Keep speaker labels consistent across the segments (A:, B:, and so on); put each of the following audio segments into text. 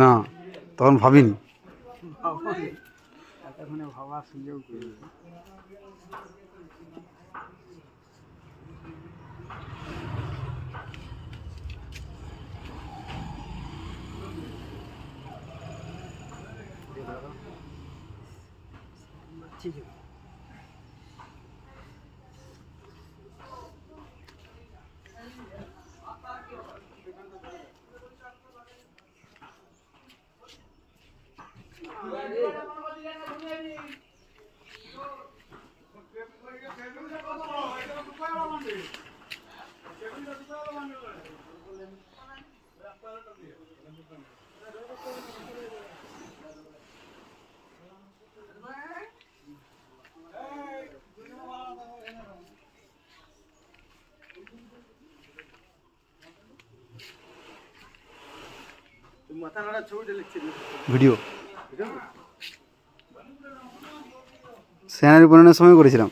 A: না তখন ভাবিনি।
B: ভাবার সুযোগ ঠিক আছে।
A: ভিডিও স্যানারি বানানোর সময় করেছিলাম,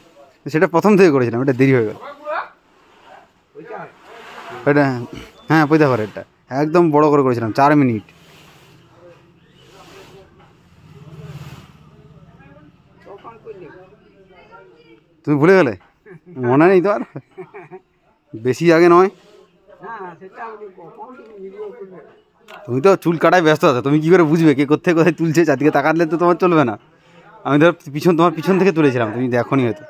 A: সেটা প্রথম থেকে করেছিলাম, এটা দেরি হয়ে গেল। এটা হ্যাঁ পয়দা করে, এটা একদম বড় করে করেছিলাম 4 মিনিট। তুমি ভুলে গেলে? মনে নেই তো আর, বেশি আগে নয়। তুমি তো চুল কাটায় ব্যস্ত আছো, তুমি কি করে বুঝবে কে কোথায় কোথায় তুলছে? চারদিকে তাকালে তো তোমার চলবে না। আমি ধর তোমার পিছন থেকে তুলেছিলাম, তুমি দেখোনি হয়তো।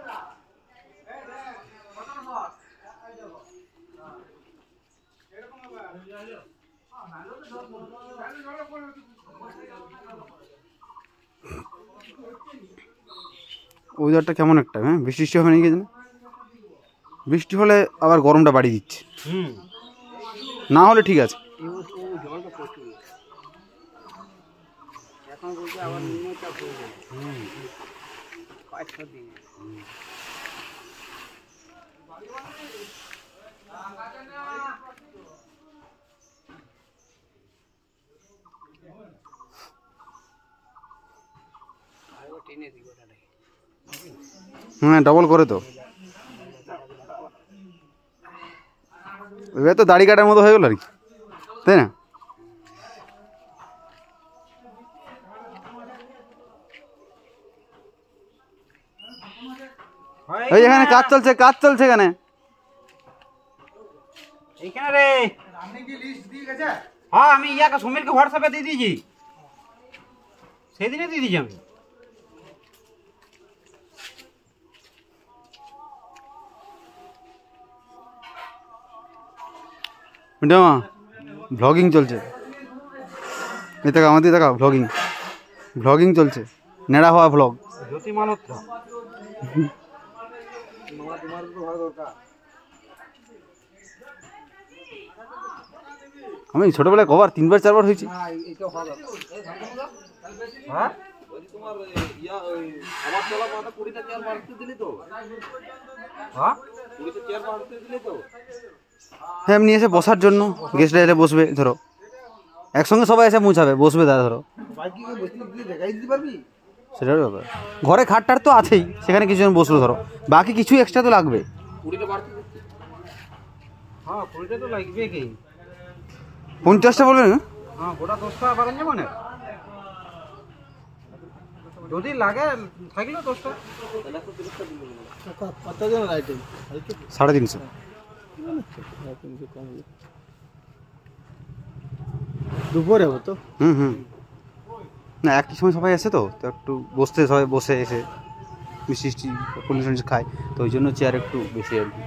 A: ওয়েদারটা কেমন একটা, হ্যাঁ বৃষ্টি হবে নাকি জানো? বৃষ্টি হলে আবার গরমটা বাড়িয়ে দিচ্ছে, না হলে ঠিক আছে। হ্যাঁ ডবল করে তো, এবার তো দাড়ি কাটার মতো হয়ে গেল আর কি, তাই না? এই এখানে কাজ চলছে, কাজ চলছে এখানে।
B: এইখানে রে আপনি কি লিস্ট দিয়ে গেছে? হ্যাঁ আমি ইয়াকে সুমিরকে হোয়াটসঅ্যাপে দিয়ে দিয়েছি, সেদিনে দিয়ে দিয়েছি আমি।
A: ব্লগিং চলছে, এই দেখা আমাদের দেখা ব্লগিং, ব্লগিং চলছে, নেড়া হওয়া ব্লগ।
B: জ্যোতি মালহোত্রা
A: আমি ছোটবেলায় কবার 3বার 4বার হয়েছি। হ্যাঁ এমনি এসে বসার জন্য, গেস্টরা এসে বসবে, ধরো একসঙ্গে সবাই এসে মুছাবে, বসবে দাদা ধরো, সেটার ব্যাপার। ঘরে খাটটার তো আছেই, সেখানে কিছু জন বসলো ধরো, বাকি কিছু এক্সট্রা তো লাগবে। 50টা বলবেন?
B: যদি লাগে থাকলেও 10টা।
A: 350।
B: দুপুরে হতো।
A: না একই সময় সবাই আসে, তো একটু বসতে সবাই বসে এসে মিষ্টি পলিশ খায়, তো ওই জন্য চেয়ার একটু বেশি আর কি।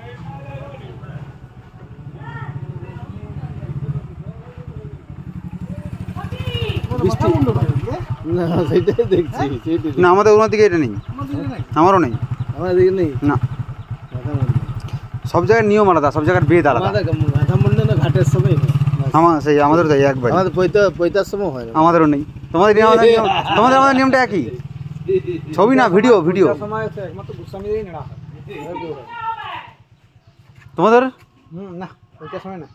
A: না আমাদের ওনার দিকে এটা নেই, আমারও নেই, না সব জায়গায় নিয়ম আলাদা, সব জায়গার বেদ আলাদা।
B: ঘাটের সময়
A: আমার সেই আমাদেরও তাই একবার,
B: আমাদের পৈতার সময় হয়, আমাদেরও নেই।
A: তোমাদের নিয়ম, তোমাদের আমাদের নিয়মটা একই, ছবি না ভিডিও, ভিডিও তোমাদের
B: না পৈতার সময় না।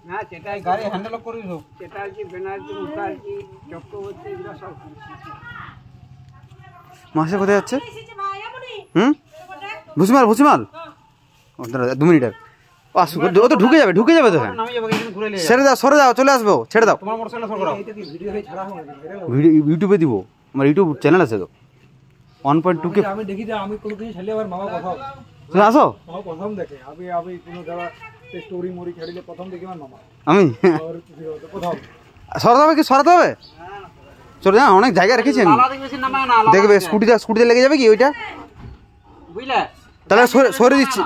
B: না সেটাই গাড়ি হ্যান্ডেল করিস, চ্যাটার্জি ব্যানার্জি মুখার্জি চক্রবর্তী এগুলো সব।
A: মাসে কোথায় যাচ্ছে? ভুসিমাল, ভুসিমাল 2 মিনিট। আসুক, ও তো ঢুকে যাবে তো হ্যাঁ।
B: নামিয়ে যাবো, এখানে ঘুরে নিয়ে
A: ছেড়ে দাও, সরে যাও, চলে আসবো, ছেড়ে দাও।
B: তোমার মোটরসাইকেল সর করো। এইটা কি ভিডিও হয়ে ছাড়া হবে নাকি?
A: ভিডিও ইউটিউবে দিব, আমার ইউটিউব চ্যানেল আছে তো 1.2K।
B: আমি দেখি যে আমি কোনো কিছু ছাড়লে আবার মামা কথা
A: তুমি আসো,
B: মামা প্রথম দেখে আমি কোনো জায়গা স্টোরি মোরি ছাড়লে প্রথম দেখি আমার মামা
A: আমি
B: আর প্রথম
A: সরাতে হবে কি, সরাতে হবে? চলে যা, অনেক জায়গা রেখেছি আমি। দেখবে স্কুটিতে লেগে যাবে কি ওইটা,
B: বুঝলে?
A: তাহলে সরে দিচ্ছি।